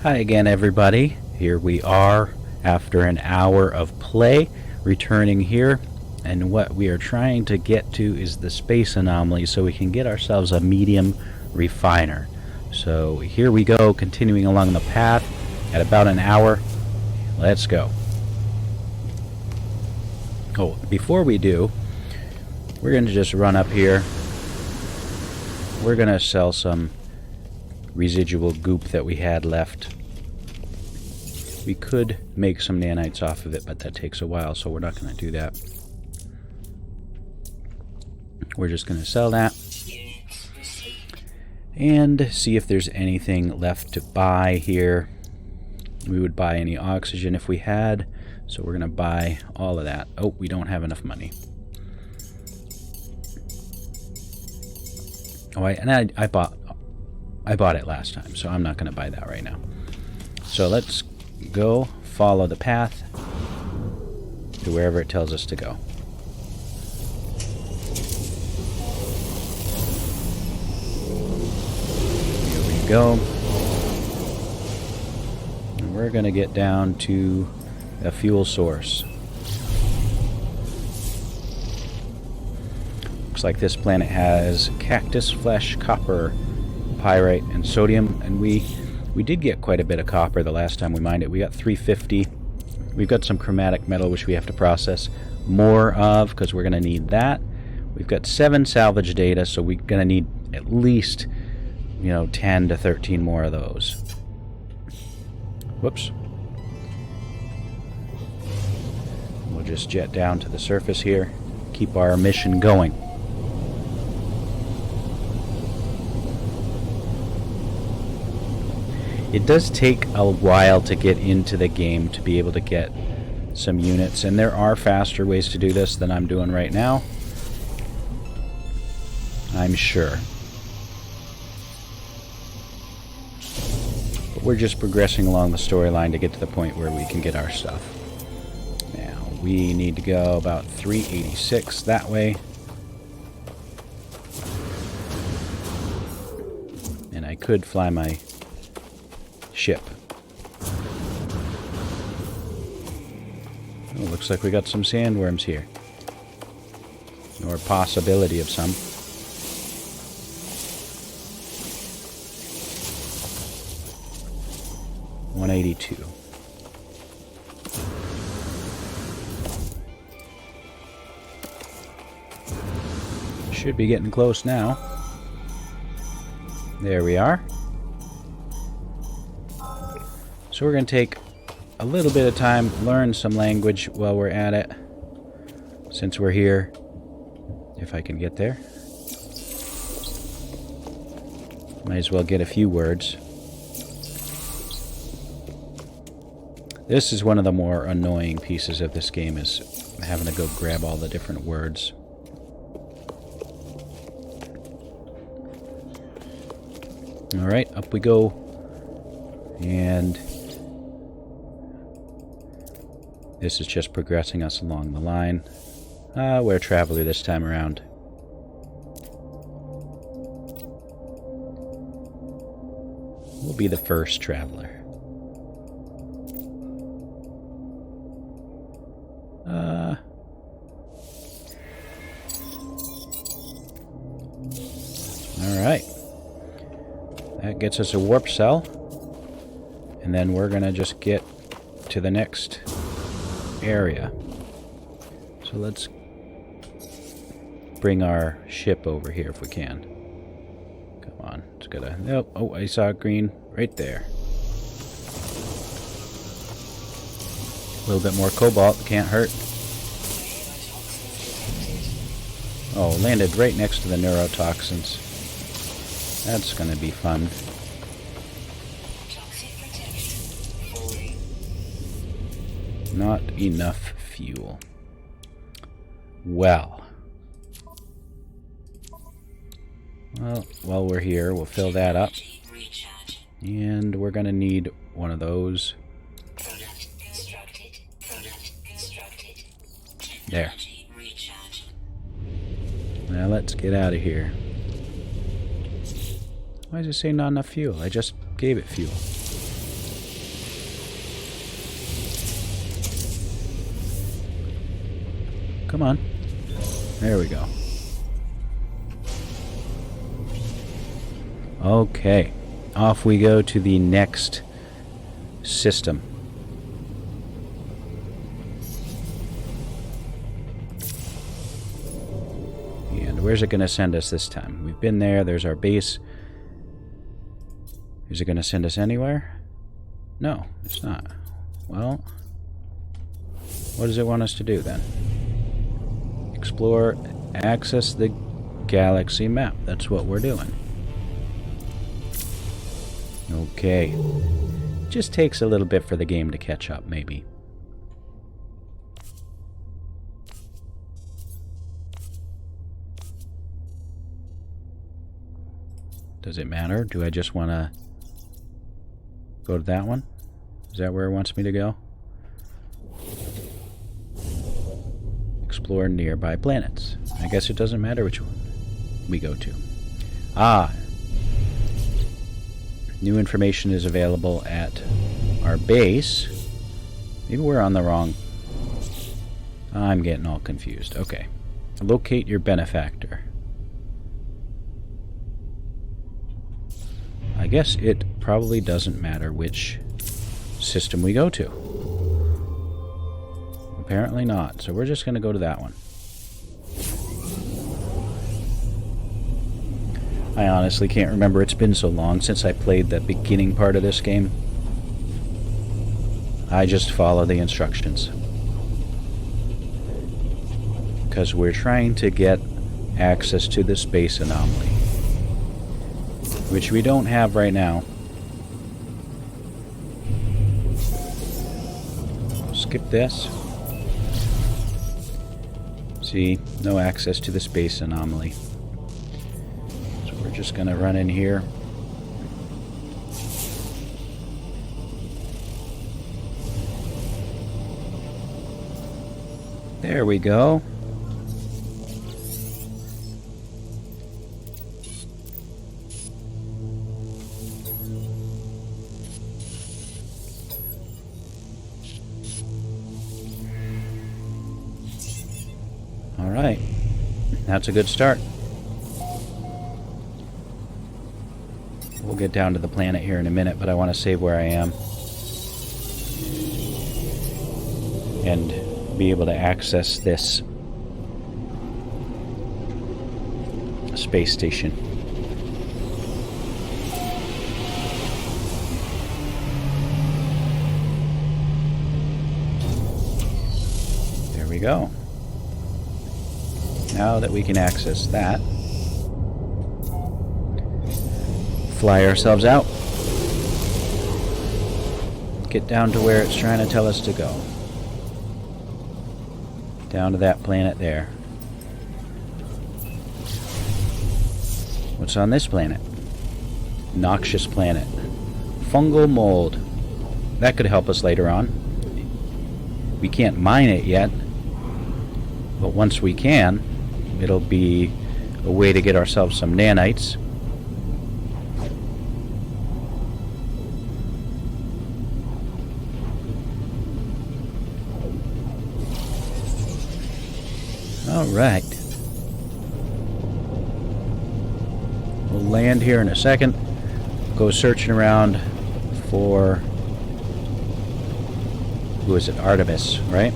Hi again, everybody. Here we are after an hour of play, returning here, and what we are trying to get to is the space anomaly so we can get ourselves a medium refiner. So here we go, continuing along the path at about an hour. Let's go. Oh, before we do, we're going to just run up here. We're going to sell some residual goop that we had left. We could make some nanites off of it, but that takes a while, so we're not going to do that. We're just going to sell that and see if there's anything left to buy here. We would buy any oxygen if we had, so we're going to buy all of that. Oh, we don't have enough money. Oh, I bought it last time, so I'm not going to buy that right now. So let's go follow the path to wherever it tells us to go. Here we go. And we're going to get down to a fuel source. Looks like this planet has cactus flesh, copper, pyrite, and sodium, and we did get quite a bit of copper the last time we mined it. We got 350. We've got some chromatic metal which we have to process more of because we're going to need that. We've got 7 salvage data, so we're going to need at least 10 to 13 more of those. Whoops. We'll just jet down to the surface here, keep our mission going. It does take a while to get into the game to be able to get some units, and there are faster ways to do this than I'm doing right now, I'm sure. But we're just progressing along the storyline to get to the point where we can get our stuff. Now, we need to go about 386 that way. And I could fly my ship. Oh, looks like we got some sandworms here. Or possibility of some. $182. Should be getting close now. There we are. So we're going to take a little bit of time, learn some language while we're at it, since we're here, if I can get there. Might as well get a few words. This is one of the more annoying pieces of this game, is having to go grab all the different words. Alright, up we go. And this is just progressing us along the line. We're a traveler this time around. We'll be the first traveler. Alright. That gets us a warp cell. And then we're going to just get to the next area. So let's bring our ship over here if we can. Come on. It's gotta... Nope. Oh, I saw green right there. A little bit more cobalt. Can't hurt. Oh, landed right next to the neurotoxins. That's gonna be fun. Not enough fuel. Well, while we're here, we'll fill that up. And we're going to need one of those. There. Now let's get out of here. Why does it say not enough fuel? I just gave it fuel. Come on. There we go. Okay. Off we go to the next system. And where's it going to send us this time? We've been there. There's our base. Is it going to send us anywhere? No, it's not. Well, what does it want us to do then? Explore, access the galaxy map. That's what we're doing. Okay. Just takes a little bit for the game to catch up, maybe. Does it matter? Do I just want to go to that one? Is that where it wants me to go? Explore nearby planets. I guess it doesn't matter which one we go to. Ah! New information is available at our base. Maybe we're on the wrong... I'm getting all confused. Okay. Locate your benefactor. I guess it probably doesn't matter which system we go to. Apparently not. So we're just going to go to that one. I honestly can't remember. It's been so long since I played the beginning part of this game. I just follow the instructions. Because we're trying to get access to the space anomaly. Which we don't have right now. Skip this. See, no access to the space anomaly. So we're just going to run in here. There we go. Alright, that's a good start. We'll get down to the planet here in a minute, but I want to save where I am. And be able to access this space station. There we go. Now that we can access that, fly ourselves out, get down to where it's trying to tell us to go. Down to that planet there. What's on this planet? Noxious planet. Fungal mold. That could help us later on. We can't mine it yet, but once we can, it'll be a way to get ourselves some nanites. Alright. We'll land here in a second. Go searching around for... who is it? Artemis, right?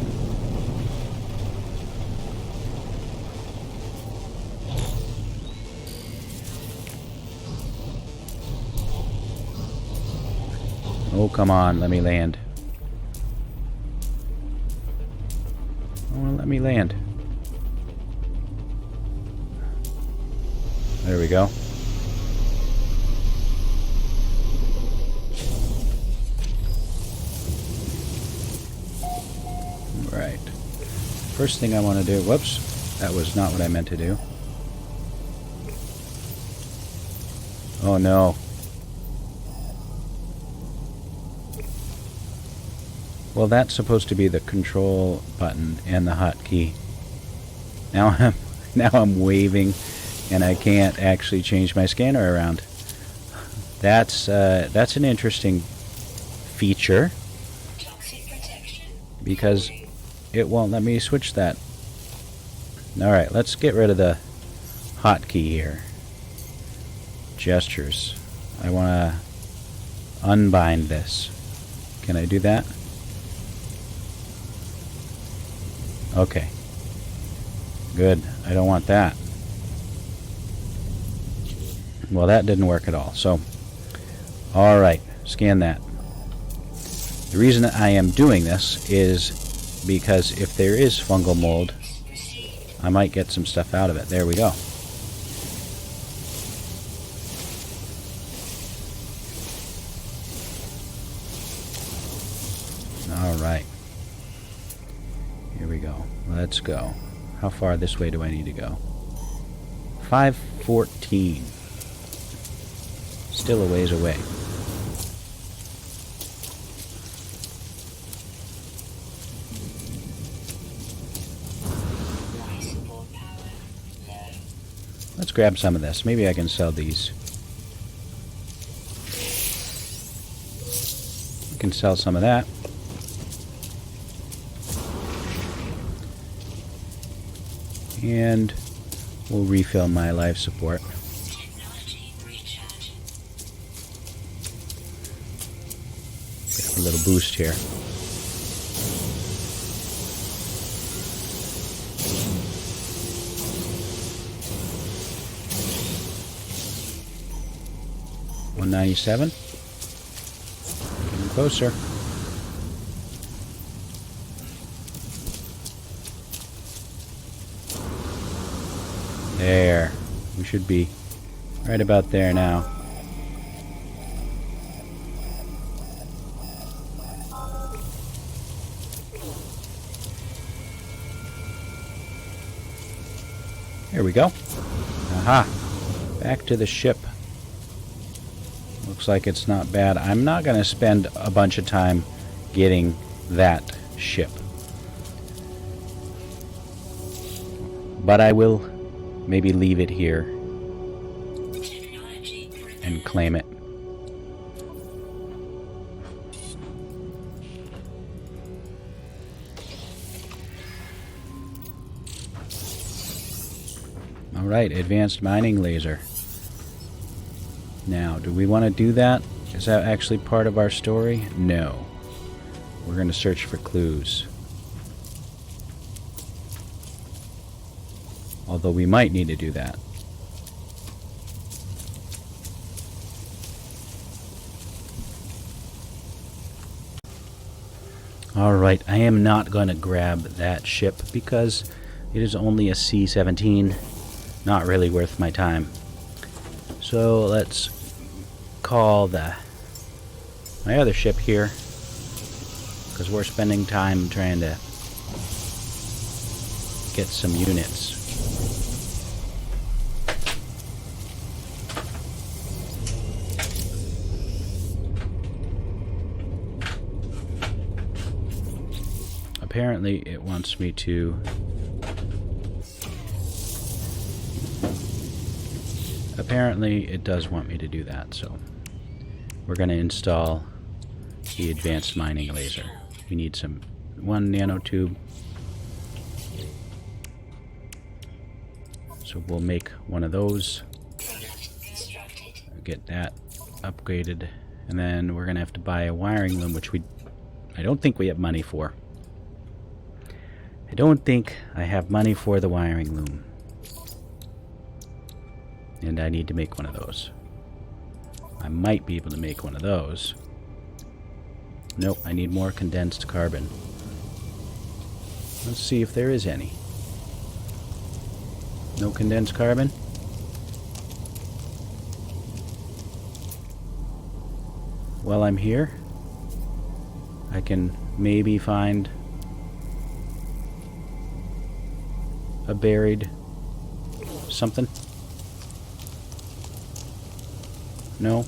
Oh, come on, let me land. Oh, let me land. There we go. Right. First thing I want to do... Whoops. That was not what I meant to do. Oh, no. Well, that's supposed to be the control button and the hotkey. Now I'm waving, and I can't actually change my scanner around. That's an interesting feature, because it won't let me switch that Alright, let's get rid of the hotkey here. Gestures. I want to unbind this. Can I do that? Okay. Good. I don't want that. Well, that didn't work at all. So, alright. Scan that. The reason that I am doing this is because if there is fungal mold, I might get some stuff out of it. There we go. Alright. Here we go. Let's go. How far this way do I need to go? 514. Still a ways away. Let's grab some of this. Maybe I can sell these. I can sell some of that. And we'll refill my life support. Get a little boost here. $197. Getting closer. There. We should be right about there now. Here we go. Aha. Back to the ship. Looks like it's not bad. I'm not going to spend a bunch of time getting that ship. But I will maybe leave it here and claim it. Alright, advanced mining laser. Now, do we want to do that? Is that actually part of our story? No. We're going to search for clues. Although we might need to do that. Alright, I am not going to grab that ship because it is only a C-17. Not really worth my time. So let's call my other ship here, because we're spending time trying to get some units. Apparently it wants me to Apparently it does want me to do that, so we're going to install the advanced mining laser. We need one nanotube. So we'll make one of those. Get that upgraded. And then we're going to have to buy a wiring loom, which I don't think we have money for. I don't think I have money for the wiring loom. And I need to make one of those. I might be able to make one of those. Nope, I need more condensed carbon. Let's see if there is any. No condensed carbon? While I'm here, I can maybe find a buried something. No?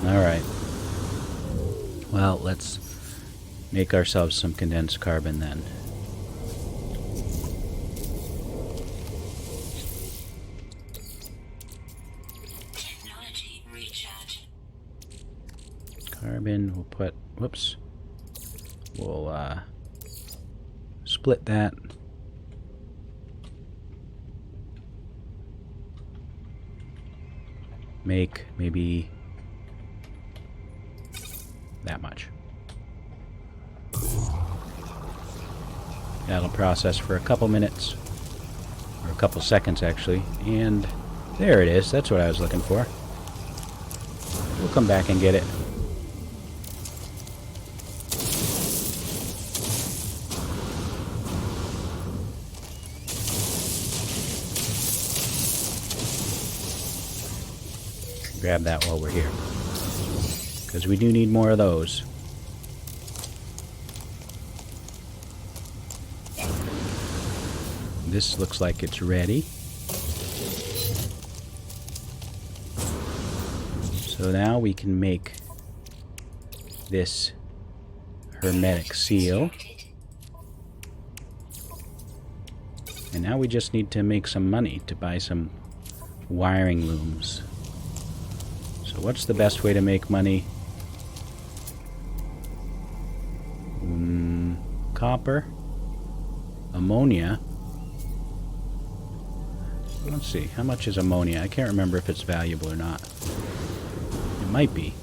Alright. Well, let's make ourselves some condensed carbon then. Technology recharge. Carbon, we'll put, whoops. We'll split that. Make maybe that much. That'll process for a couple minutes, or a couple seconds actually, and there it is. That's what I was looking for. We'll come back and get it. Grab that while we're here, because we do need more of those. This looks like it's ready. So now we can make this hermetic seal. And now we just need to make some money to buy some wiring looms. So what's the best way to make money? Copper, ammonia. Let's see, how much is ammonia? I can't remember if it's valuable or not. It might be.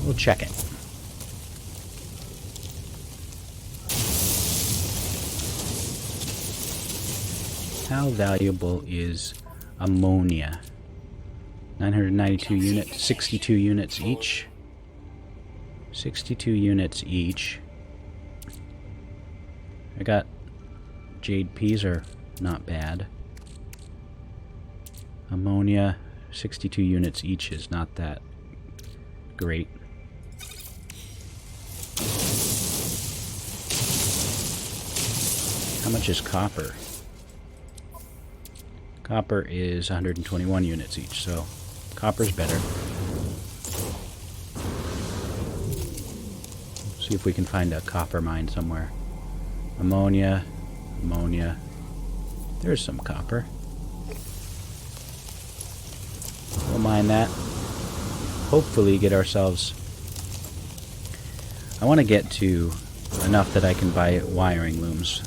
We'll check it. How valuable is ammonia? 992 units, 62 units each. 62 units each. I got jade peas are not bad. Ammonia, 62 units each is not that great. How much is copper? Copper is 121 units each, so copper's better. See if we can find a copper mine somewhere. Ammonia, ammonia. There's some copper. We'll mine that. Hopefully get ourselves... I want to get to enough that I can buy wiring looms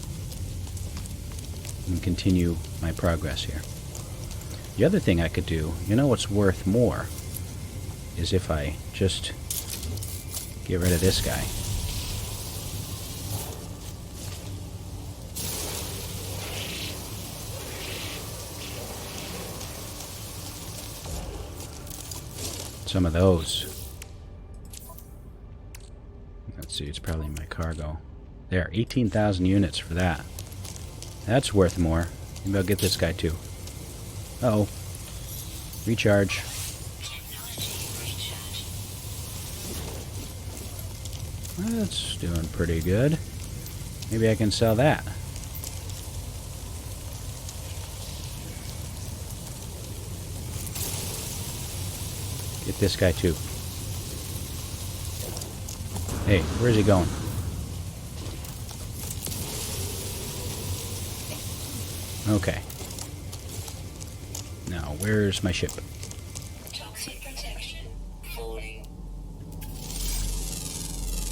and continue my progress here. The other thing I could do, you know what's worth more, is if I just get rid of this guy. Some of those. Let's see, it's probably my cargo. There, 18,000 units for that. That's worth more. Maybe I'll get this guy too. Uh-oh. Recharge. That's doing pretty good. Maybe I can sell that. Get this guy too. Hey, where's he going? Okay. Now, where's my ship? Toxic protection falling.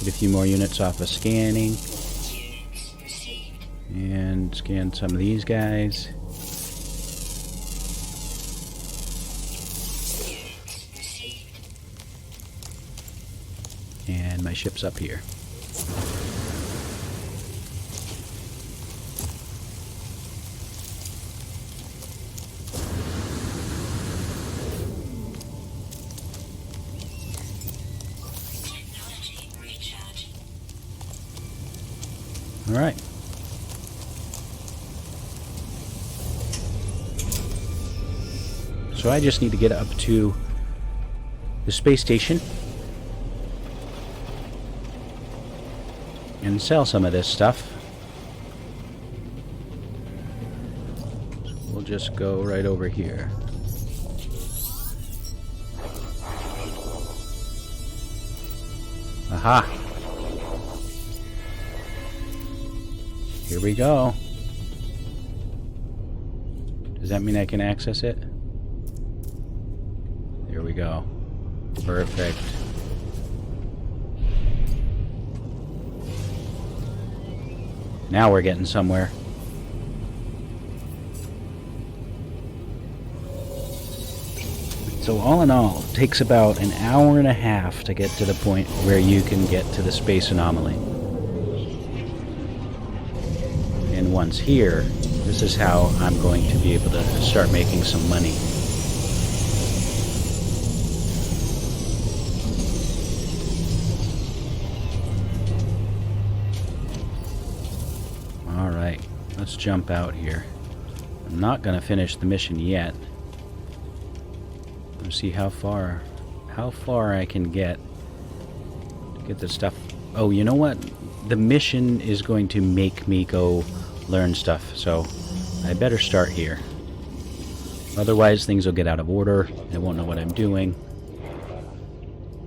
Get a few more units off of scanning. Units received. And scan some of these guys. Units received. And my ship's up here. Technology recharge. Alright. So I just need to get up to the space station and sell some of this stuff. So we'll just go right over here. Aha! Here we go. Does that mean I can access it? There we go. Perfect. Now we're getting somewhere. So all in all, it takes about an hour and a half to get to the point where you can get to the space anomaly. And once here, this is how I'm going to be able to start making some money. Alright, let's jump out here. I'm not going to finish the mission yet. Let's see how far I can get to get this stuff. Oh, you know what? The mission is going to make me go learn stuff, so I better start here. Otherwise, things will get out of order. I won't know what I'm doing.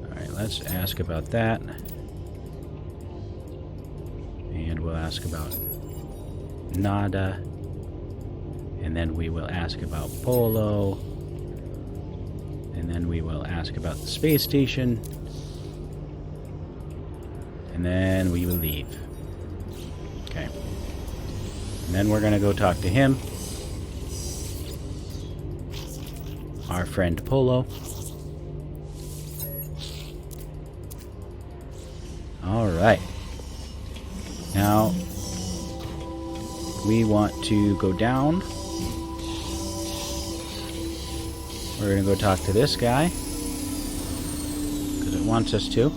Alright, let's ask about that. And we'll ask about Nada. And then we will ask about Polo. And then we will ask about the space station. And then we will leave. Okay. And then we're going to go talk to him. Our friend Polo. Alright. Now, we want to go down. We're going to go talk to this guy. Because it wants us to.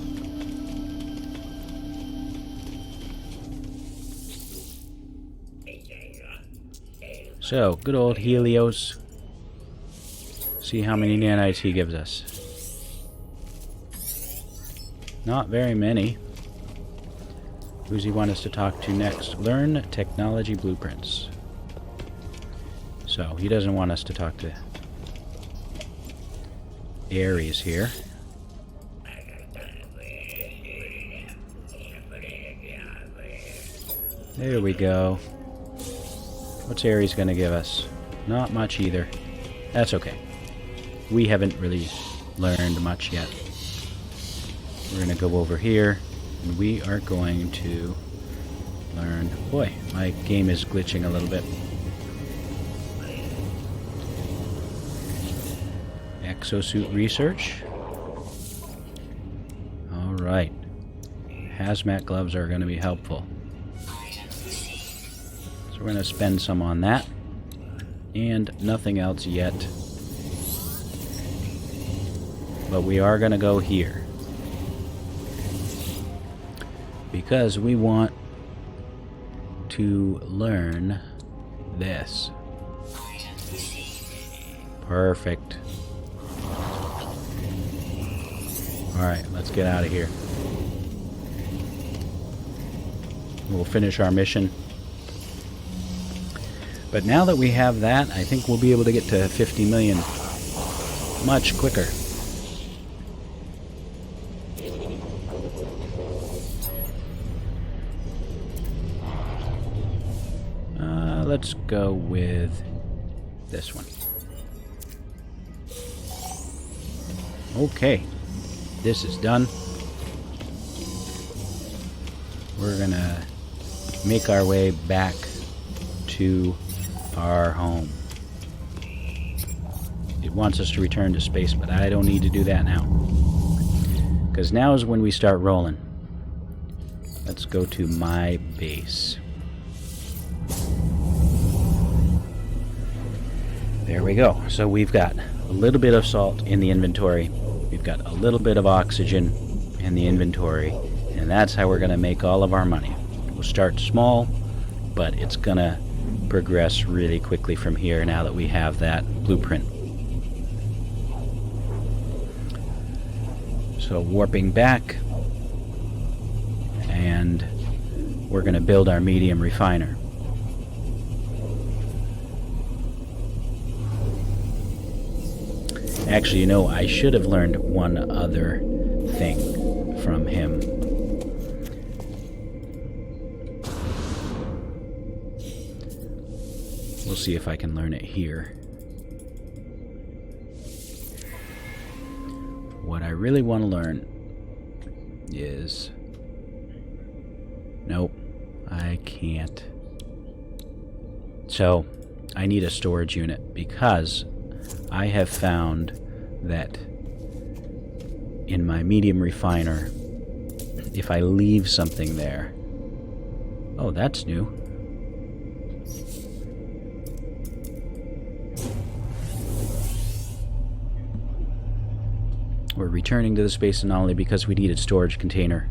So, good old Helios. See how many nanites he gives us. Not very many. Who does he want us to talk to next? Learn technology blueprints. So, he doesn't want us to talk to Ares here. There we go. What's Ares going to give us? Not much either. That's okay. We haven't really learned much yet. We're going to go over here, and we are going to learn... Boy, my game is glitching a little bit. Exosuit research. Alright. Hazmat gloves are going to be helpful. So we're going to spend some on that. And nothing else yet. But we are going to go here. Because we want to learn this. Perfect. Alright, let's get out of here. We'll finish our mission. But now that we have that, I think we'll be able to get to 50 million much quicker. Let's go with this one. Okay, this is done. We're gonna make our way back to our home. It wants us to return to space, but I don't need to do that now. Because now is when we start rolling. Let's go to my base. There we go. So we've got a little bit of salt in the inventory. We've got a little bit of oxygen in the inventory. And that's how we're going to make all of our money. We'll start small, but it's going to progress really quickly from here now that we have that blueprint. So warping back, and we're going to build our medium refiner. Actually, you know, I should have learned one other thing from him. We'll see if I can learn it here. What I really want to learn is... Nope, I can't. So, I need a storage unit because I have found that in my medium refiner, if I leave something there... Oh, that's new. We're returning to the space anomaly because we needed storage container.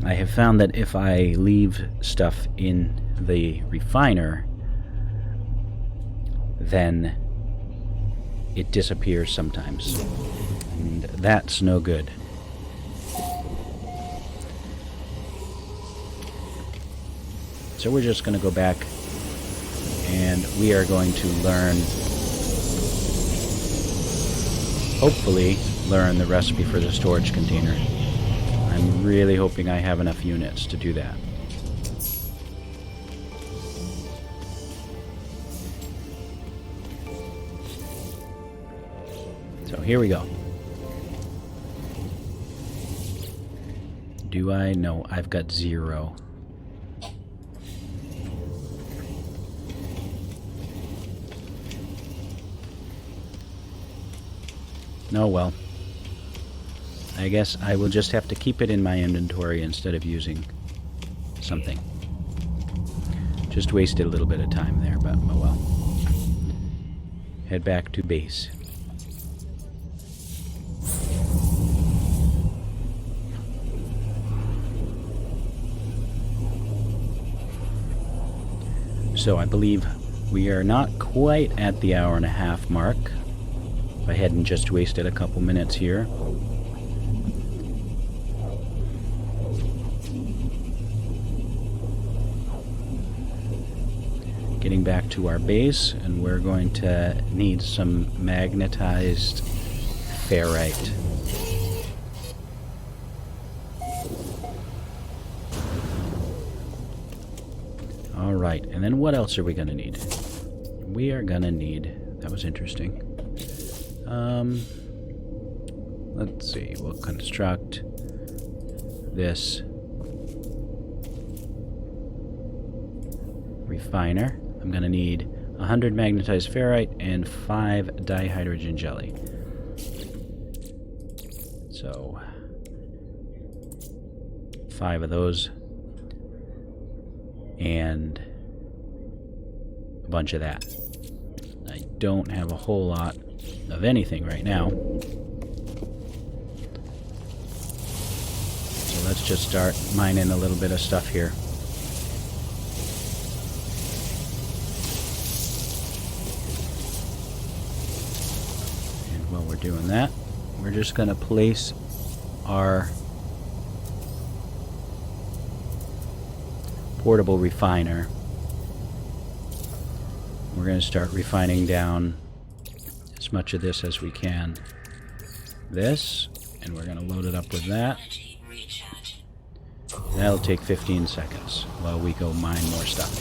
I have found that if I leave stuff in the refiner, then it disappears sometimes. And that's no good. So we're just going to go back and we are going to learn, hopefully learn the recipe for the storage container. I'm really hoping I have enough units to do that. So here we go. Do I? No, I've got 0. Oh well. I guess I will just have to keep it in my inventory instead of using something. Just wasted a little bit of time there, but oh well. Head back to base. So I believe we are not quite at the hour-and-a-half mark. If I hadn't just wasted a couple minutes here. Getting back to our base, and we're going to need some magnetized ferrite. Alright, and then what else are we going to need? We are going to need... That was interesting. Let's see, we'll construct this refiner. I'm going to need 100 magnetized ferrite and 5 dihydrogen jelly. So, 5 of those. And a bunch of that. I don't have a whole lot of anything right now. So let's just start mining a little bit of stuff here. And while we're doing that, we're just going to place our portable refiner. We're going to start refining down as much of this as we can. This, and we're going to load it up with that. That'll take 15 seconds while we go mine more stuff.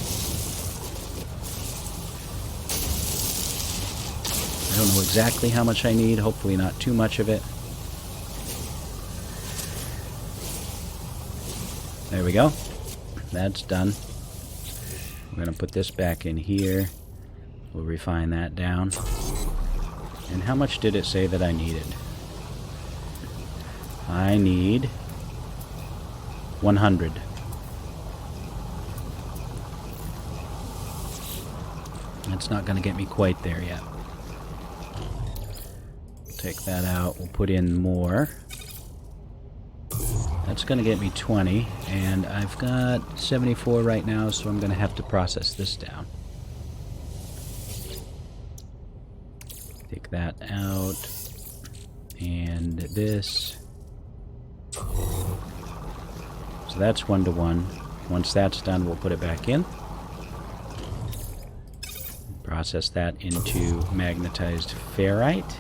I don't know exactly how much I need, hopefully not too much of it. There we go. That's done. We're going to put this back in here. We'll refine that down. And how much did it say that I needed? I need 100. That's not going to get me quite there yet. Take that out. We'll put in more. That's going to get me 20, and I've got 74 right now, so I'm going to have to process this down. Take that out, and this. So that's 1 to 1. Once that's done, we'll put it back in. Process that into magnetized ferrite.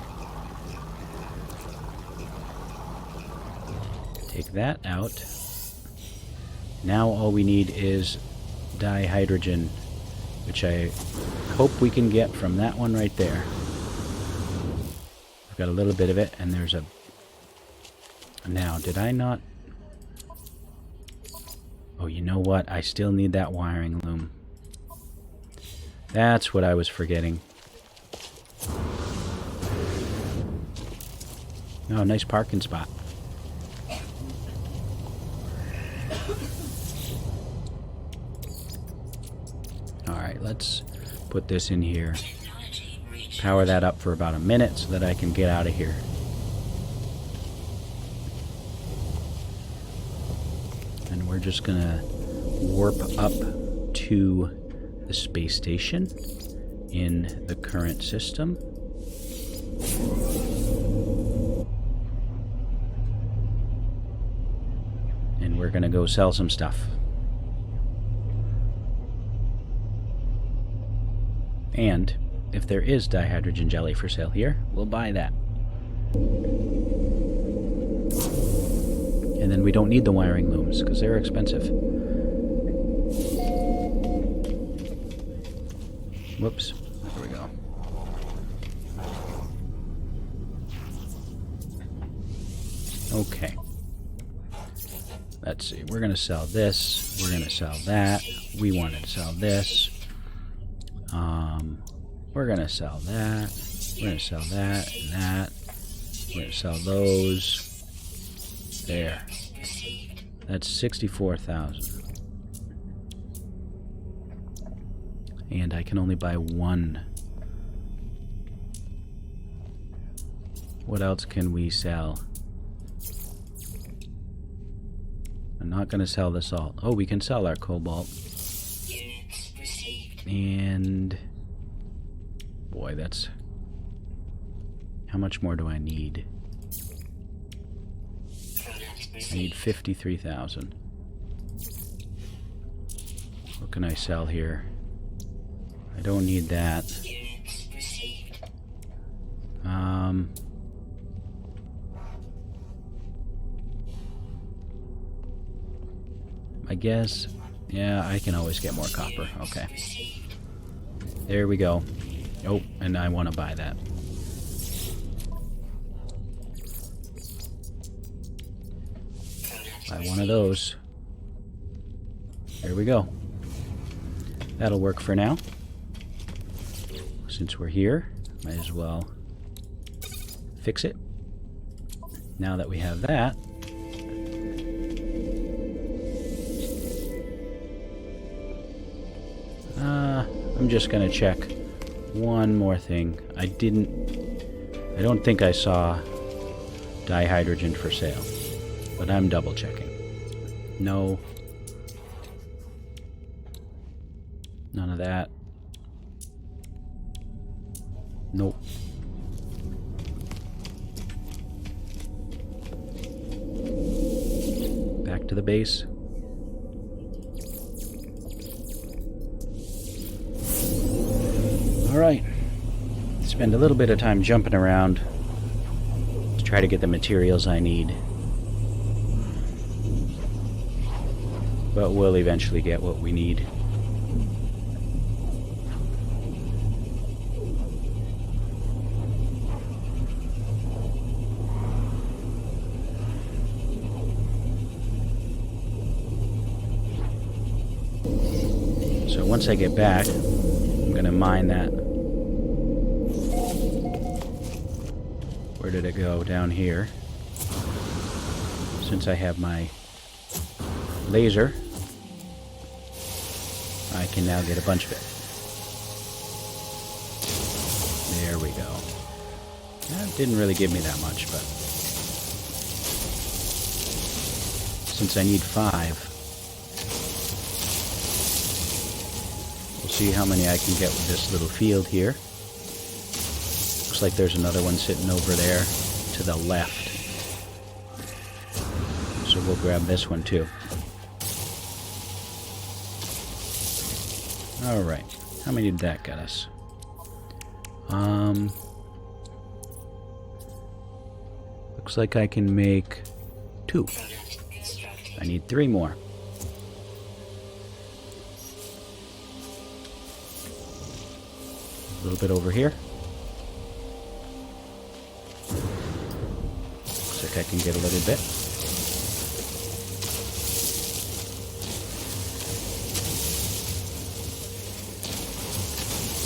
Take that out. Now all we need is dihydrogen which I hope we can get from that one right there. I've got a little bit of it, and there's a... Now, did I not... Oh, you know what? I still need that wiring loom. That's what I was forgetting. Oh, nice parking spot. Alright, let's put this in here. Power that up for about a minute so that I can get out of here. And we're just gonna warp up to the space station in the current system. And we're gonna go sell some stuff. And if there is dihydrogen jelly for sale here, we'll buy that. And then we don't need the wiring looms because they're expensive. Whoops. There we go. Okay. Let's see. We're going to sell this. We're going to sell that. We wanted to sell this. We're going to sell that. We're going to sell that and that. We're going to sell those. There. That's 64,000. And I can only buy one. What else can we sell? I'm not going to sell the salt. Oh, we can sell our cobalt. And... boy, that's... how much more do I need? I need 53,000. What can I sell here? I don't need that. I guess, yeah, I can always get more copper. Okay. There we go. Oh, and I want to buy that. Buy one of those. There we go. That'll work for now. Since we're here, might as well fix it. Now that we have that, I'm just gonna check one more thing. I don't think I saw dihydrogen for sale, but I'm double checking. No. None of that. Nope. Back to the base. Alright. Spend a little bit of time jumping around to try to get the materials I need. But we'll eventually get what we need. So once I get back, I'm going to mine that. Where did it go? Down here. Since I have my laser, I can now get a bunch of it. There we go. That didn't really give me that much, but since I need 5, we'll see how many I can get with this little field here. Looks like there's another one sitting over there to the left. So we'll grab this one too. Alright, how many did that get us? Looks like I can make 2. I need 3 more. A little bit over here. Looks like I can get a little bit.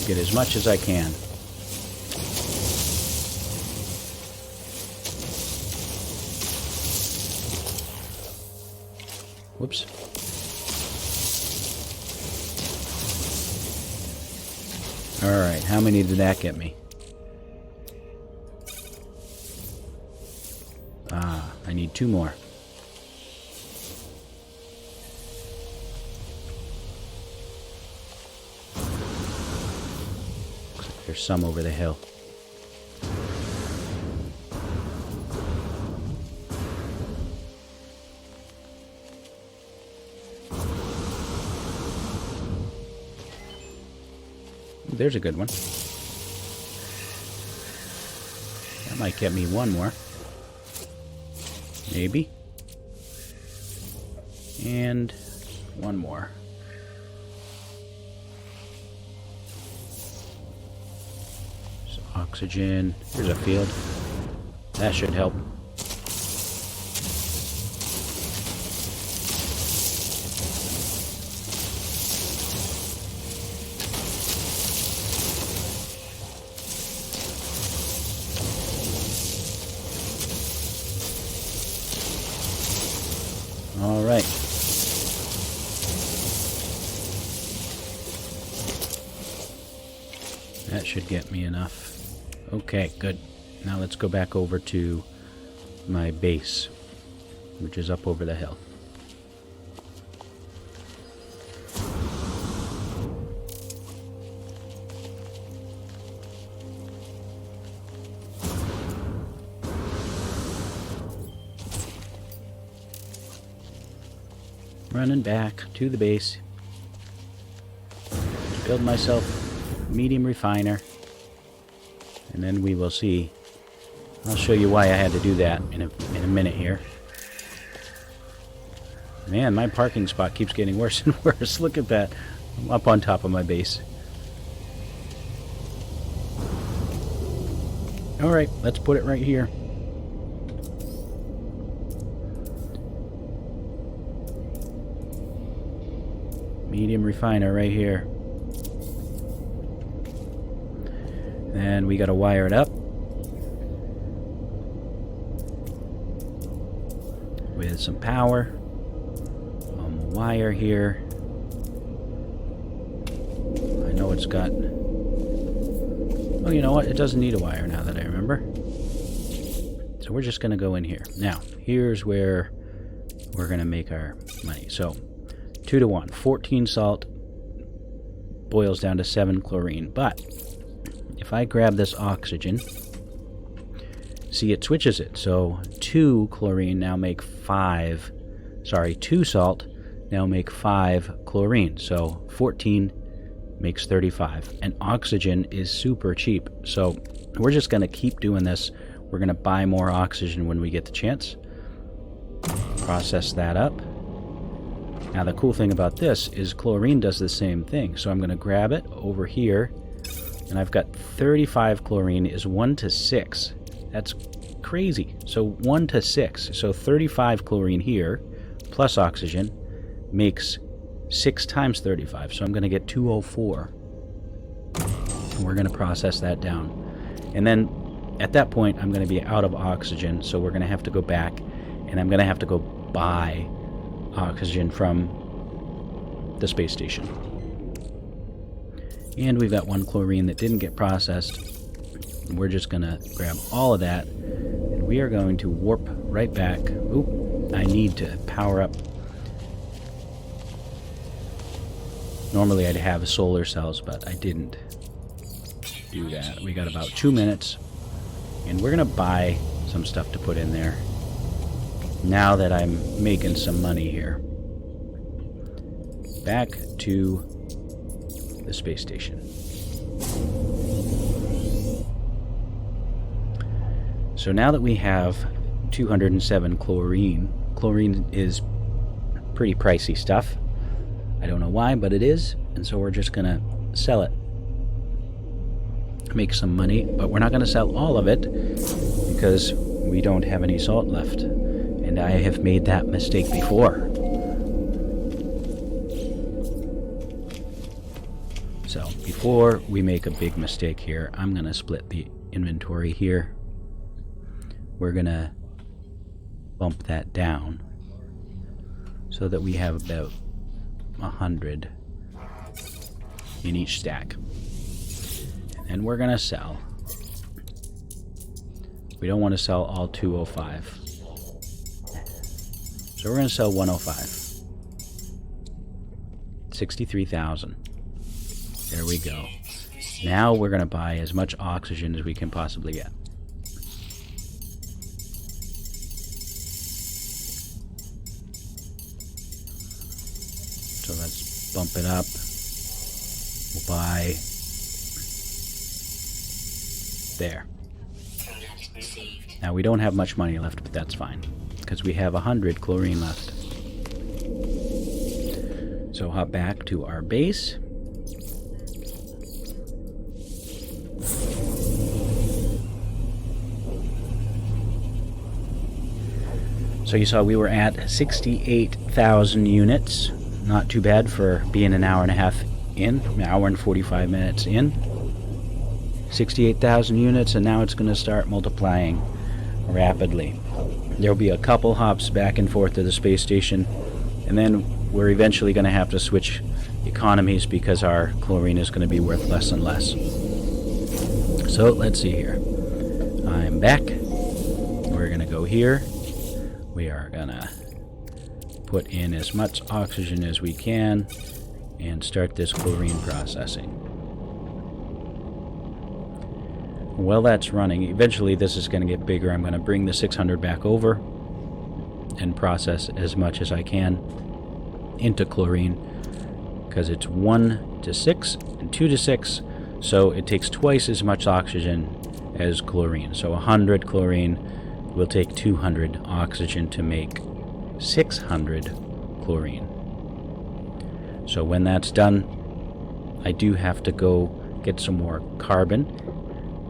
Get as much as I can. Whoops. Alright, how many did that get me? Ah, I need 2 more. Looks like there's some over the hill. There's a good one. That might get me 1 more. Maybe. And 1 more. So oxygen. Here's a field. That should help. All right. That should get me enough. Okay, good. Now let's go back over to my base, which is up over the hill. Running back to the base. Build myself a medium refiner. And then we will see. I'll show you why I had to do that in a minute here. Man, my parking spot keeps getting worse and worse. Look at that. I'm up on top of my base. Alright, let's put it right here. Medium refiner right here. Then we gotta wire it up with some power on the wire here. I know it's got... Oh, you know what? It doesn't need a wire now that I remember. So we're just gonna go in here. Now, here's where we're gonna make our money. So 2 to 1. 14 salt boils down to 7 chlorine. But if I grab this oxygen, see, it switches it. So 2 chlorine now make 5. Sorry, 2 salt now make 5 chlorine. So 14 makes 35. And oxygen is super cheap. So we're just going to keep doing this. We're going to buy more oxygen when we get the chance. Process that up. Now the cool thing about this is chlorine does the same thing. So I'm going to grab it over here, and I've got 35 chlorine is 1 to 6. That's crazy. So 1 to 6. So 35 chlorine here plus oxygen makes 6 times 35. So I'm going to get 204. And we're going to process that down. And then at that point I'm going to be out of oxygen. So we're going to have to go back, and I'm going to have to go buy oxygen from the space station. And we've got 1 chlorine that didn't get processed. We're just gonna grab all of that, and we are going to warp right back. Oop, I need to power up. Normally I'd have solar cells, but I didn't do that. We got about 2 minutes, and we're gonna buy some stuff to put in there now that I'm making some money here. Back to the space station. So now that we have 207 chlorine, chlorine is pretty pricey stuff. I don't know why, but it is, and so we're just gonna sell it. make some money, but we're not going to sell all of it because we don't have any salt left. And I have made that mistake before. So before we make a big mistake here, I'm going to split the inventory here. We're going to bump that down so that we have about 100 in each stack. And we're going to sell. We don't want to sell all 205. So we're going to sell 105. 63,000. There we go. Now we're going to buy as much oxygen as we can possibly get. So let's bump it up. We'll buy there. Now we don't have much money left, but that's fine, because we have 100 chlorine left. So hop back to our base. So you saw we were at 68,000 units. Not too bad for being an hour and a half in, an hour and 45 minutes in. 68,000 units, and now it's going to start multiplying rapidly. There'll be a couple hops back and forth to the space station, and then we're eventually going to have to switch economies because our chlorine is going to be worth less and less. So let's see here. I'm back. We're going to go here. We are going to put in as much oxygen as we can and start this chlorine processing. While that's running, eventually this is going to get bigger. I'm going to bring the 600 back over and process as much as I can into chlorine, because it's 1 to 6 and 2 to 6, so it takes twice as much oxygen as chlorine. So 100 chlorine will take 200 oxygen to make 600 chlorine. So when that's done, I do have to go get some more carbon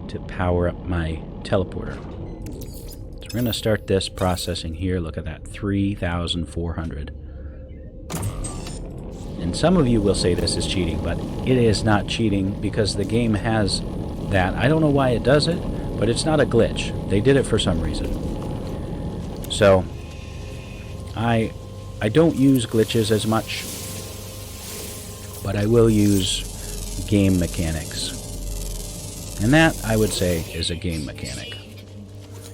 to power up my teleporter. So we're going to start this processing here. Look at that, 3,400. And some of you will say this is cheating, but it is not cheating because the game has that. I don't know why it does it, but it's not a glitch. They did it for some reason. So I don't use glitches as much, but I will use game mechanics. And that, I would say, is a game mechanic.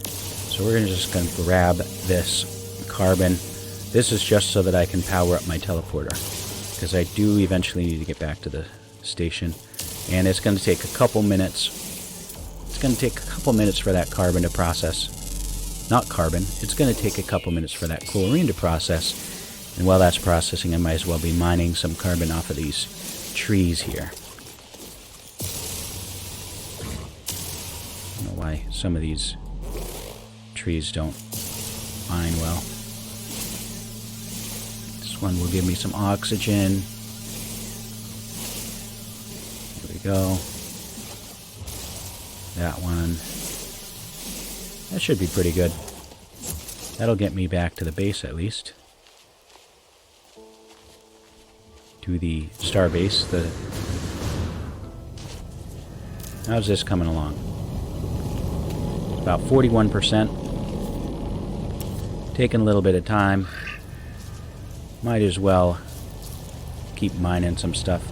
So we're just going to grab this carbon. This is just so that I can power up my teleporter, because I do eventually need to get back to the station. And it's going to take a couple minutes. It's going to take a couple minutes for that carbon to process. Not carbon. It's going to take a couple minutes for that chlorine to process. And while that's processing, I might as well be mining some carbon off of these trees here. I don't know why some of these trees don't mine well. This one will give me some oxygen. There we go. That one. That should be pretty good. That'll get me back to the base at least. To the star base. How's this coming along? It's about 41%. Taking a little bit of time. Might as well keep mining some stuff.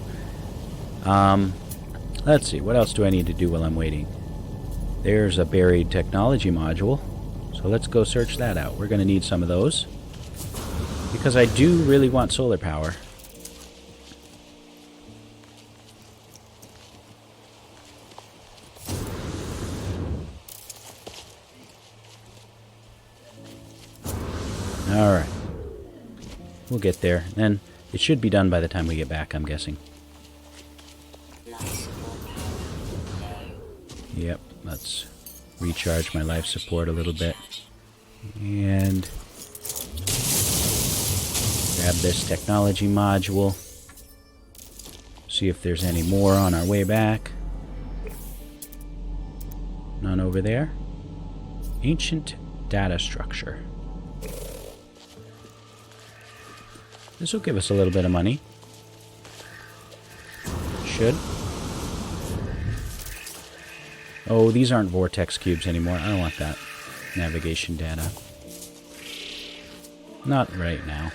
Let's see, what else do I need to do while I'm waiting? There's a buried technology module, so let's go search that out. We're going to need some of those, because I do really want solar power. Alright. We'll get there. And it should be done by the time we get back, I'm guessing. Yep, let's recharge my life support a little bit. And grab this technology module. See if there's any more on our way back. None over there. Ancient data structure. This will give us a little bit of money. Should. Oh, these aren't vortex cubes anymore. I don't want that. Navigation data. Not right now.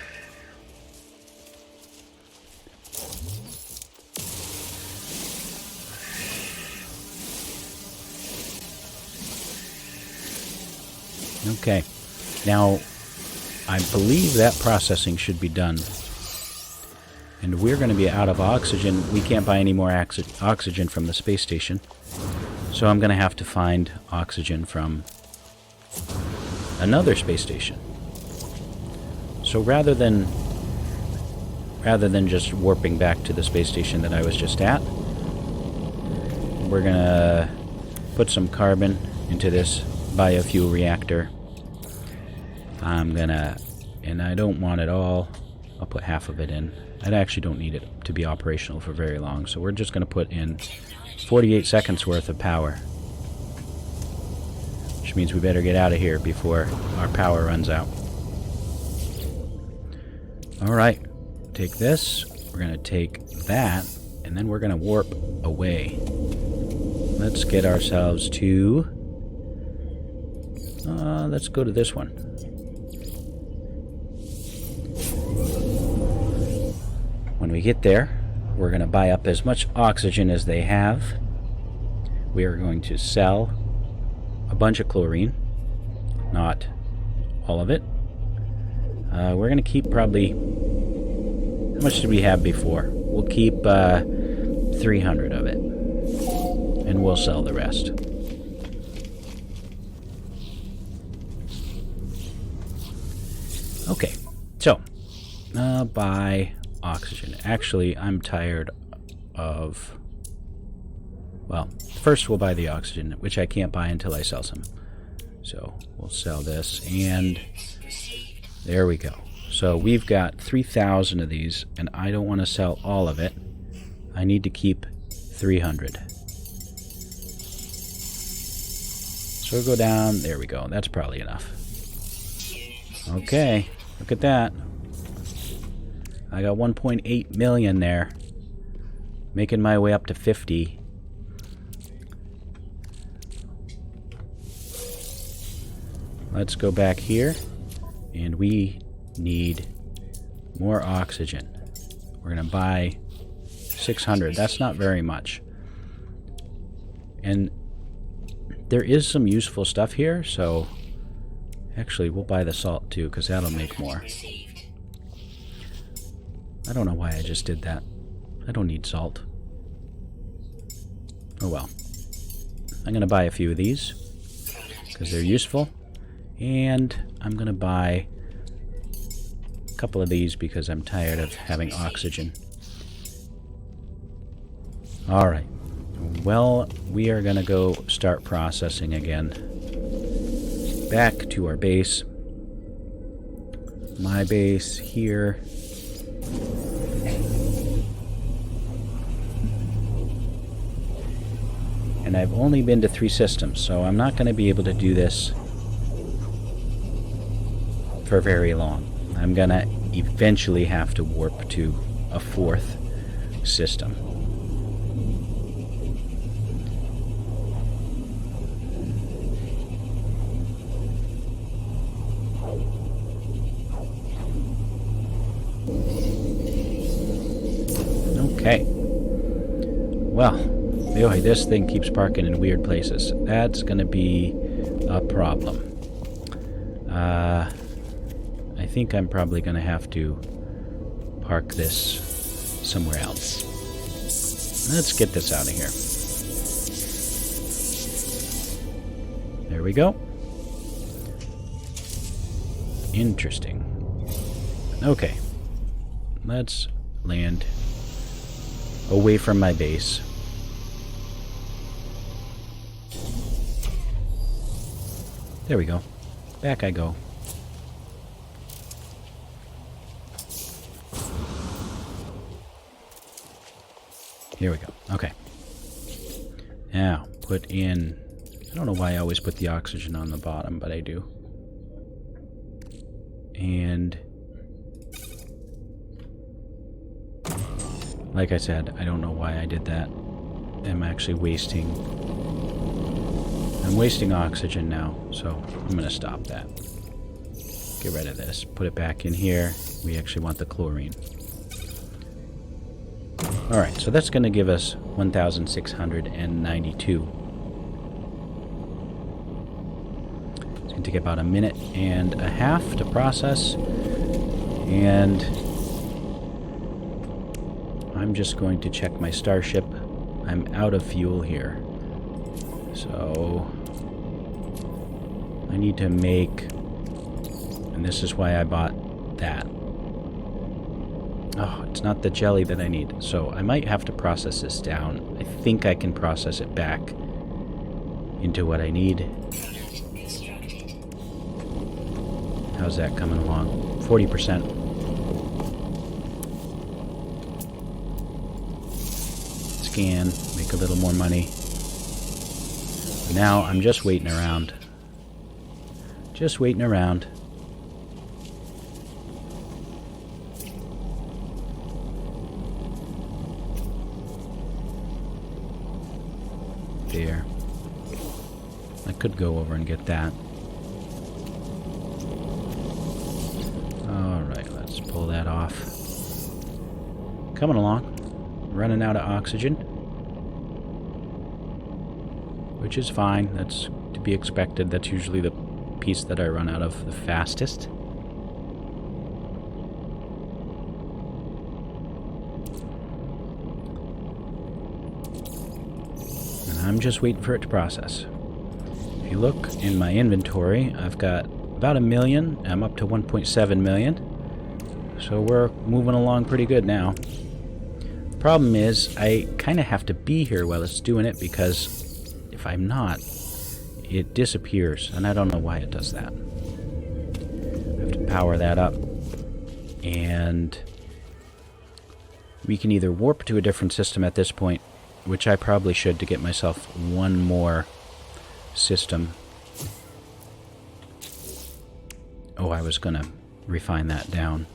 Okay. Now, I believe that processing should be done. And we're going to be out of oxygen. We can't buy any more oxygen from the space station. So I'm going to have to find oxygen from another space station. So rather than just warping back to the space station that I was just at, we're going to put some carbon into this biofuel reactor. I'm going to, and I don't want it all, I'll put half of it in. I actually don't need it to be operational for very long, so we're just going to put in 48 seconds worth of power. Which means we better get out of here before our power runs out. Alright, take this, we're going to take that, and then we're going to warp away. Let's get ourselves to... let's go to this one. When we get there, we're going to buy up as much oxygen as they have. We are going to sell a bunch of chlorine. Not all of it. We're going to keep probably... How much did we have before? We'll keep 300 of it. And we'll sell the rest. Okay, so buy oxygen. Actually, I'm tired of... Well, first we'll buy the oxygen, which I can't buy until I sell some. So we'll sell this, and there we go. So we've got 3,000 of these, and I don't want to sell all of it. I need to keep 300. So we'll go down. There we go. That's probably enough. Okay, look at that. I got 1.8 million there. Making my way up to 50. Let's go back here. And we need more oxygen. We're going to buy 600. That's not very much. And there is some useful stuff here, so actually we'll buy the salt too, because that'll make more. I don't know why I just did that. I don't need salt. Oh well. I'm going to buy a few of these because they're useful. And I'm going to buy a couple of these because I'm tired of having oxygen. Alright. Well, we are going to go start processing again. Back to our base. My base here. And I've only been to 3 systems, so I'm not going to be able to do this for very long. I'm going to eventually have to warp to a 4th system. Okay. Well, boy, this thing keeps parking in weird places. That's going to be a problem. I think I'm probably going to have to park this somewhere else. Let's get this out of here. There we go. Interesting. Okay. Let's land away from my base. There we go. Back I go. Here we go. Okay. Now, put in I don't know why I always put the oxygen on the bottom, but I do. And like I said, I don't know why I did that. I'm actually wasting... I'm wasting oxygen now, so I'm going to stop that. Get rid of this. Put it back in here. We actually want the chlorine. Alright, so that's going to give us 1,692. It's going to take about a minute and a half to process. And I'm just going to check my starship. I'm out of fuel here. So I need to make, and this is why I bought that. Oh, it's not the jelly that I need. So I might have to process this down. I think I can process it back into what I need. How's that coming along? 40%. Scan, make a little more money. Now I'm just waiting around. Just waiting around. There. I could go over and get that. Alright, let's pull that off. Coming along. Running out of oxygen. Which is fine. That's to be expected. That's usually the piece that I run out of the fastest. And I'm just waiting for it to process. If you look in my inventory, I've got about 1 million. I'm up to 1.7 million. So we're moving along pretty good now. Problem is, I kind of have to be here while it's doing it, because if I'm not, it disappears, and I don't know why it does that. I have to power that up, and we can either warp to a different system at this point, which I probably should to get myself one more system. Oh, I was gonna refine that down.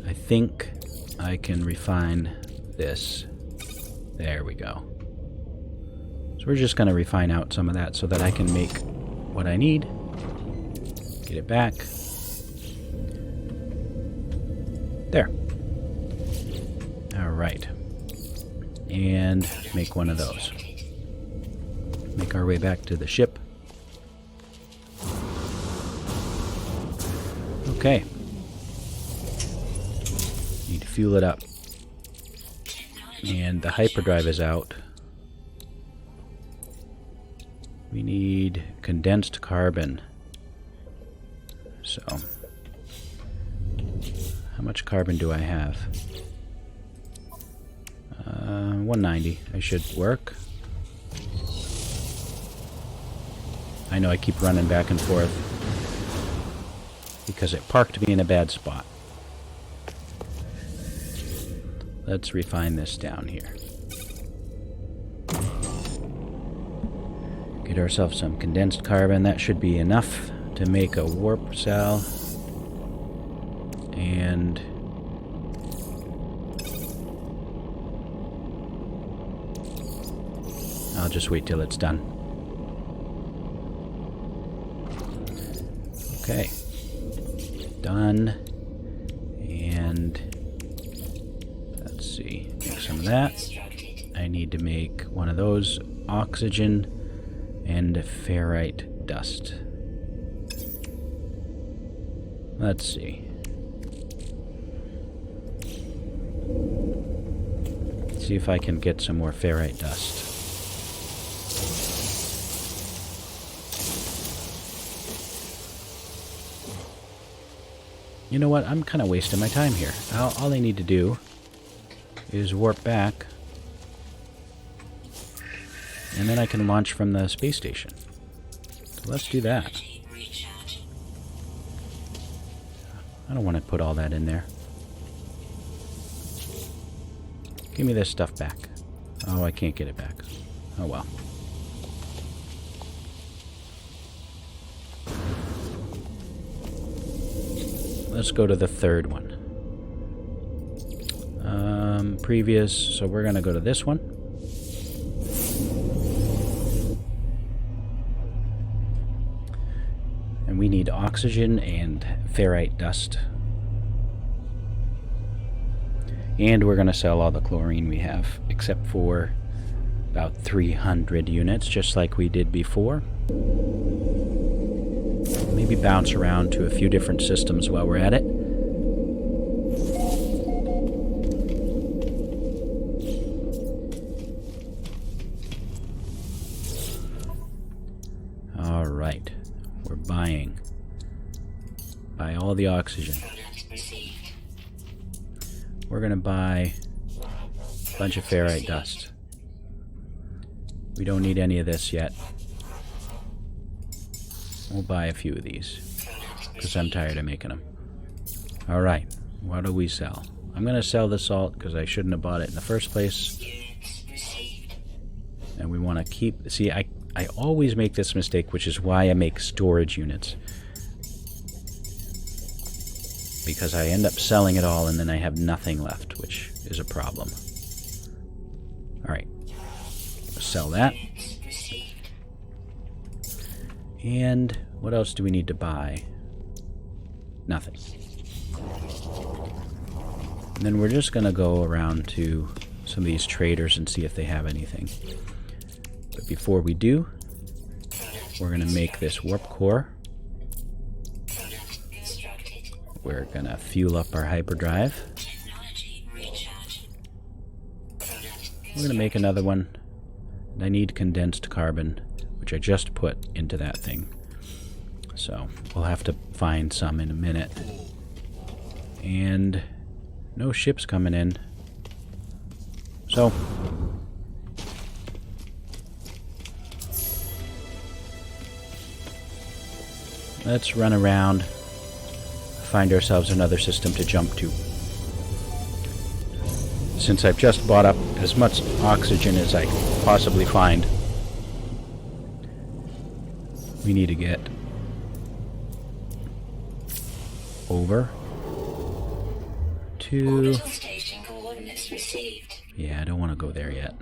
I think I can refine this. There we go. So we're just going to refine out some of that so that I can make what I need. Get it back. There. Alright. And make one of those. Make our way back to the ship. Okay. Need to fuel it up. And the hyperdrive is out. We need condensed carbon. So, how much carbon do I have? 190. I should work. I know I keep running back and forth because it parked me in a bad spot. Let's refine this down here. Get ourselves some condensed carbon. That should be enough to make a warp cell. And I'll just wait till it's done. Okay. Done. And let's see. Make some of that. I need to make one of those. Oxygen and ferrite dust. Let's see. See if I can get some more ferrite dust. You know what? I'm kind of wasting my time here. All I need to do is warp back, and then I can launch from the space station. So let's do that. I don't want to put all that in there. Give me this stuff back. Oh, I can't get it back. Oh well. Let's go to the third one. Previous, so we're gonna go to this one. And we need oxygen and ferrite dust. And we're gonna sell all the chlorine we have, except for about 300 units, just like we did before. Maybe bounce around to a few different systems while we're at it. Alright, we're buying. Buy all the oxygen. We're gonna buy a bunch of ferrite dust. We don't need any of this yet. We'll buy a few of these, because I'm tired of making them. Alright, what do we sell? I'm going to sell the salt, because I shouldn't have bought it in the first place. And we want to keep... See, I always make this mistake, which is why I make storage units. Because I end up selling it all, and then I have nothing left, which is a problem. Alright, sell that. And what else do we need to buy? Nothing. And then we're just going to go around to some of these traders and see if they have anything. But before we do, we're going to make this warp core. We're going to fuel up our hyperdrive. We're going to make another one. I need condensed carbon, which I just put into that thing. So we'll have to find some in a minute. And no ships coming in. So let's run around, find ourselves another system to jump to. Since I've just bought up as much oxygen as I can possibly find, we need to get over to... Orbital station coordinates received. Yeah, I don't want to go there yet.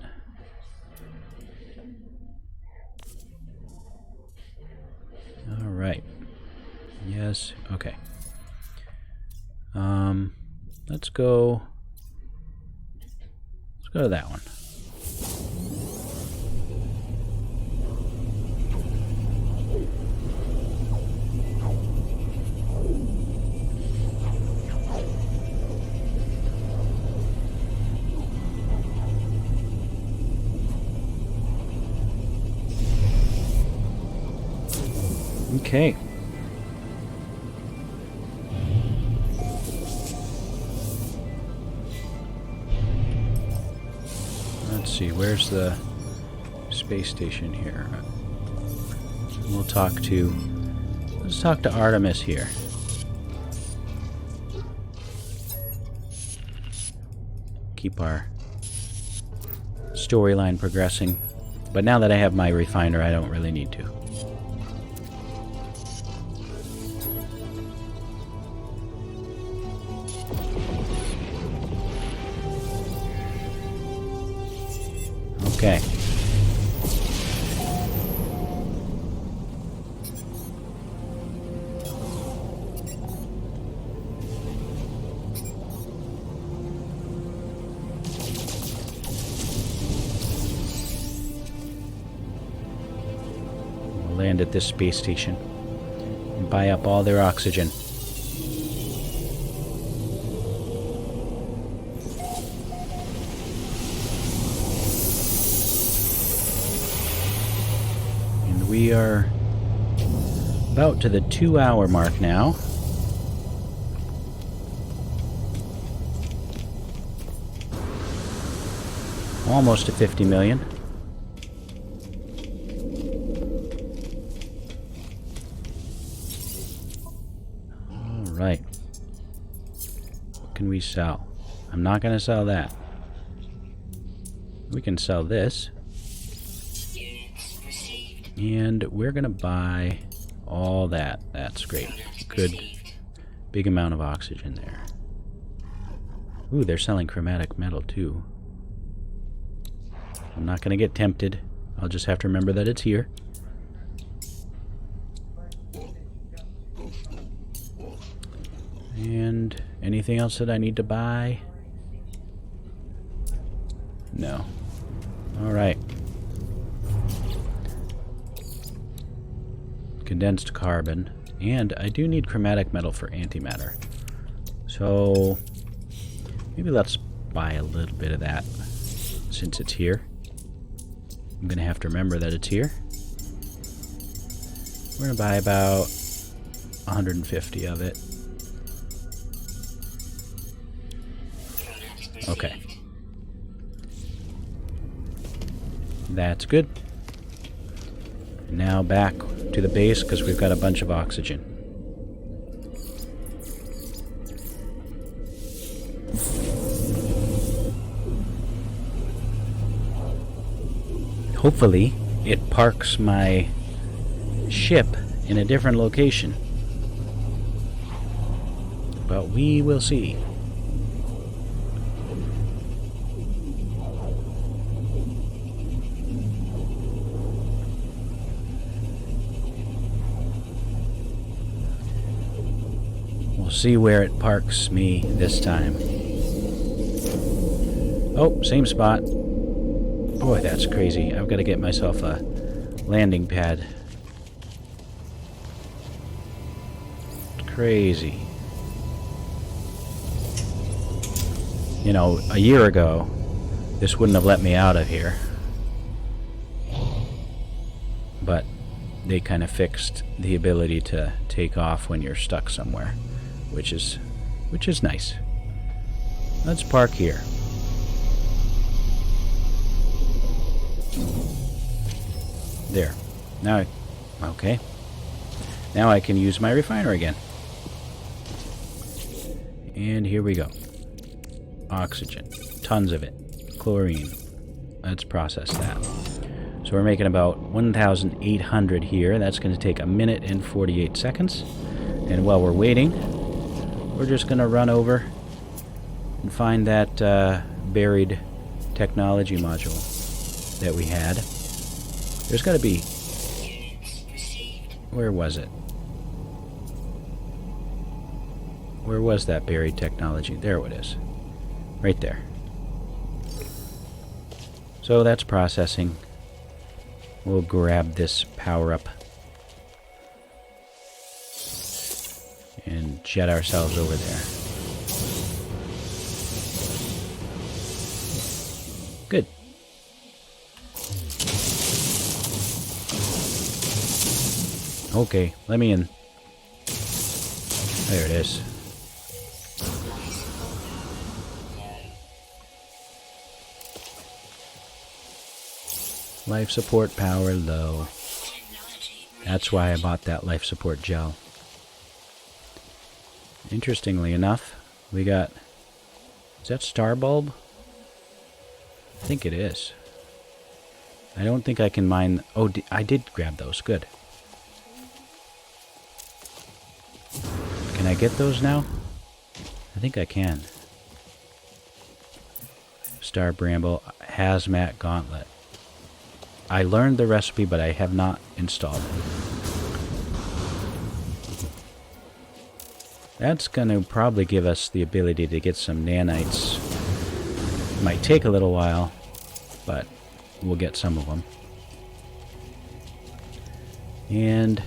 Alright. Yes, okay. Let's go to that one. Okay. Let's see, where's the space station here? Let's talk to Artemis here. Keep our storyline progressing. But now that I have my refiner, I don't really need to. Okay. We'll land at this space station and buy up all their oxygen. We are about to the 2-hour mark now. Almost to 50 million. All right. What can we sell? I'm not going to sell that. We can sell this. Units received. And we're going to buy all that. That's great. Units Good. received. Big amount of oxygen there. Ooh, they're selling chromatic metal too. I'm not going to get tempted. I'll just have to remember that it's here. And anything else that I need to buy? No. Alright. Condensed carbon. And I do need chromatic metal for antimatter. So maybe let's buy a little bit of that since it's here. I'm going to have to remember that it's here. We're going to buy about 150 of it. Units received. Okay. That's good. Now back to the base because we've got a bunch of oxygen. Hopefully, it parks my ship in a different location. But we will see. We'll see where it parks me this time. Oh, same spot. Boy, that's crazy. I've got to get myself a landing pad. It's crazy. You know, a year ago, this wouldn't have let me out of here. But they kind of fixed the ability to take off when you're stuck somewhere, which is nice. Let's park here. There. Now, okay. Now I can use my refiner again. And here we go. Oxygen. Tons of it. Chlorine. Let's process that. So we're making about 1,800 here. That's going to take 1 minute and 48 seconds. And while we're waiting, we're just going to run over and find that buried technology module that we had. There's got to be... Units received. Where was it? Where was that buried technology? There it is. Right there. So that's processing. We'll grab this power up and jet ourselves over there. Good. Okay, let me in. There it is. Life support power low. Technology. That's why I bought that life support gel. Interestingly enough, we got... Is that star bulb? I think it is. I don't think I can mine... Oh, I did grab those. Good. Can I get those now? I think I can. Star bramble, hazmat gauntlet. I learned the recipe, but I have not installed it. That's going to probably give us the ability to get some nanites. Might take a little while, but we'll get some of them. And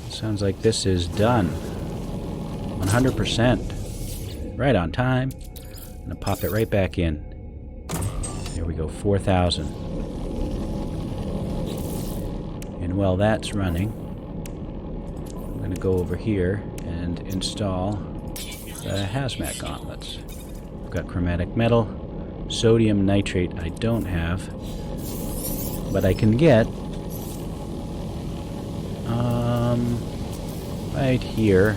sounds like this is done. 100%. Right on time. I'm going to pop it right back in. There we go, 4,000. And while that's running, I'm going to go over here and install the hazmat gauntlets. I've got chromatic metal, sodium nitrate I don't have, but I can get right here.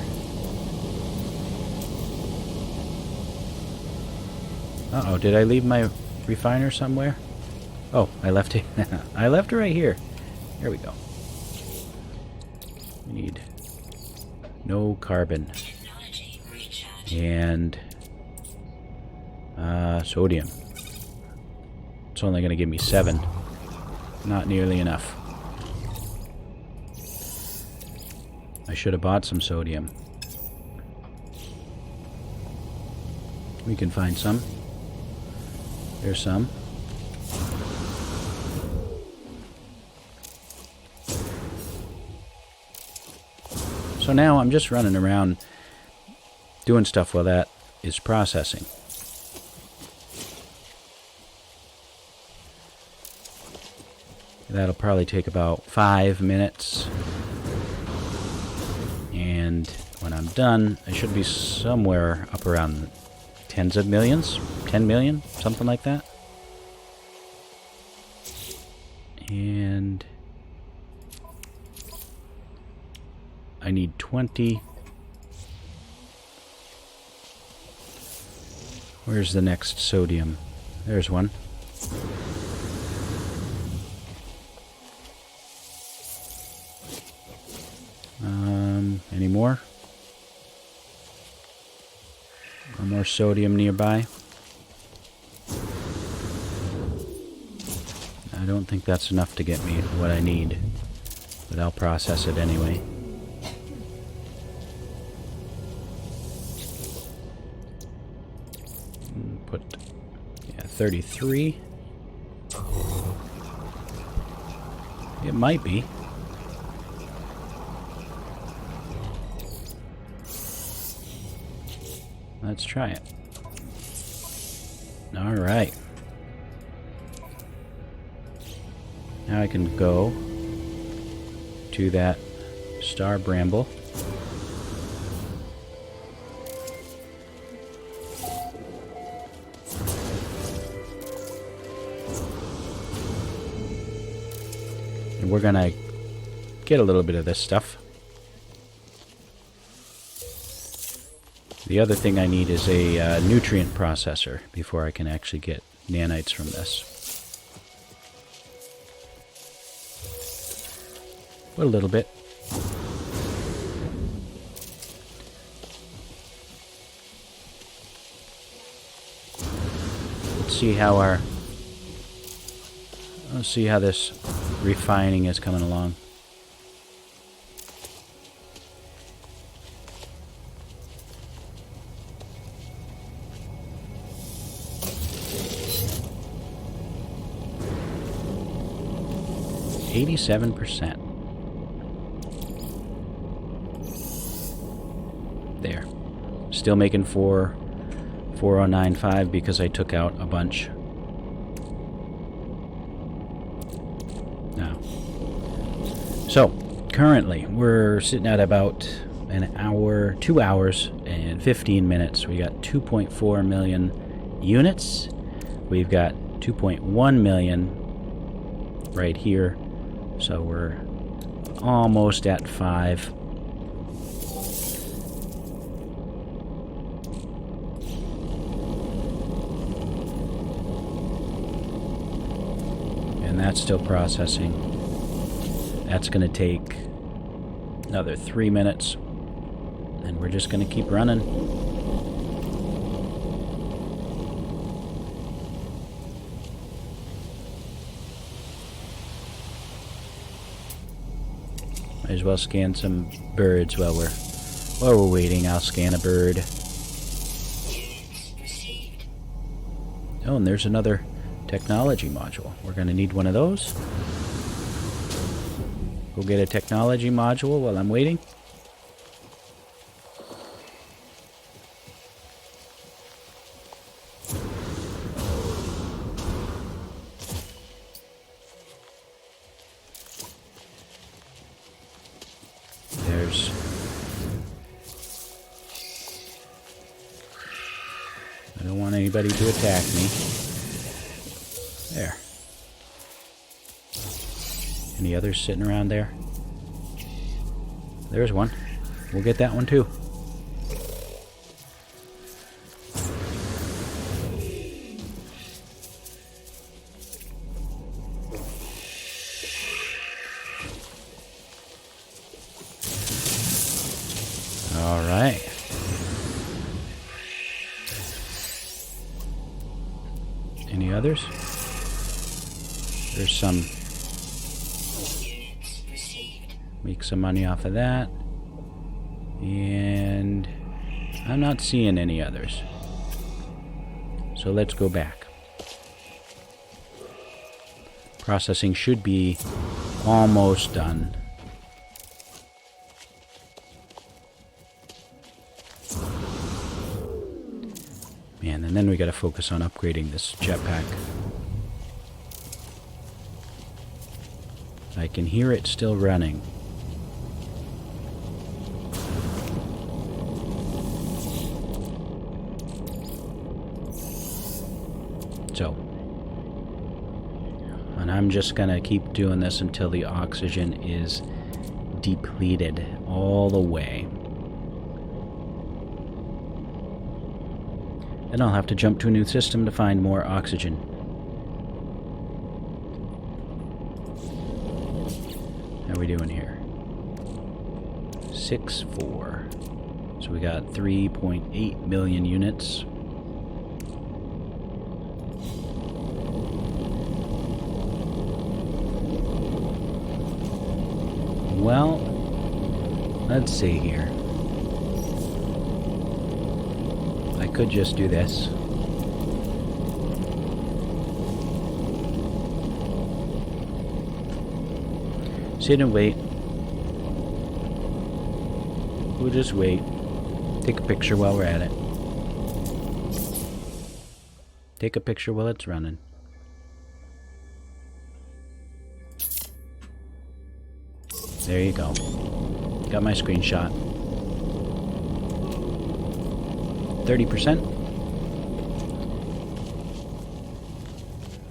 Uh-oh, did I leave my refiner somewhere? Oh, I left it. I left it right here. There we go. We need no carbon. Technology recharge. And sodium. It's only going to give me 7. Not nearly enough. I should have bought some sodium. We can find some. There's some. So now I'm just running around doing stuff while that is processing. That'll probably take about 5 minutes. And when I'm done, I should be somewhere up around tens of millions, 10 million, something like that. And I need 20. Where's the next sodium? There's one. Any more? Or more sodium nearby? I don't think that's enough to get me what I need, but I'll process it anyway. Put, 33. It might be. Let's try it. All right. Now I can go to that star bramble. And we're gonna get a little bit of this stuff. The other thing I need is a nutrient processor before I can actually get nanites from this. But a little bit. Let's see how this refining is coming along. %. There. Still making 4095 because I took out a bunch. Now. So, currently we're sitting at about an hour, 2 hours and 15 minutes. We got 2.4 million units. We've got 2.1 million right here. So we're almost at 5. And that's still processing. That's going to take another 3 minutes. And we're just going to keep running. Might as well scan some birds while we're waiting. I'll scan a bird. Oh, and there's another technology module. We're going to need one of those. Go get a technology module while I'm waiting. I don't want anybody to attack me. There. Any others sitting around there? There's one. We'll get that one too. All right. Any others? There's some. Units received. Make some money off of that. And I'm not seeing any others. So let's go back. Processing should be almost done. Man, and then we gotta focus on upgrading this jetpack. I can hear it still running. So, and I'm just gonna keep doing this until the oxygen is depleted all the way. Then I'll have to jump to a new system to find more oxygen. How are we doing here? 6.4. So we got 3.8 million units. Well, let's see here. I could just do this. Sit and wait. We'll just wait. Take a picture while we're at it. Take a picture while it's running. There you go. Got my screenshot. 30%.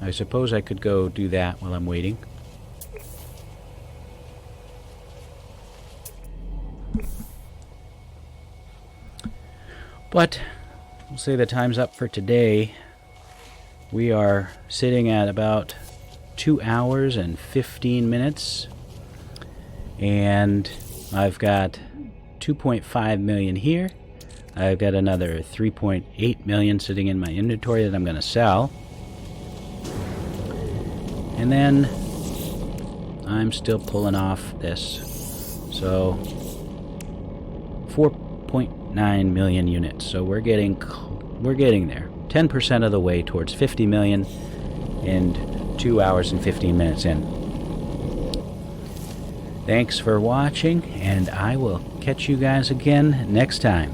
I suppose I could go do that while I'm waiting. But we'll say the time's up for today. We are sitting at about 2 hours and 15 minutes. And I've got 2.5 million here. I've got another 3.8 million sitting in my inventory that I'm going to sell. And then I'm still pulling off this. So 4.9 million units. So we're getting there. 10% of the way towards 50 million and 2 hours and 15 minutes in. Thanks for watching, and I will catch you guys again next time.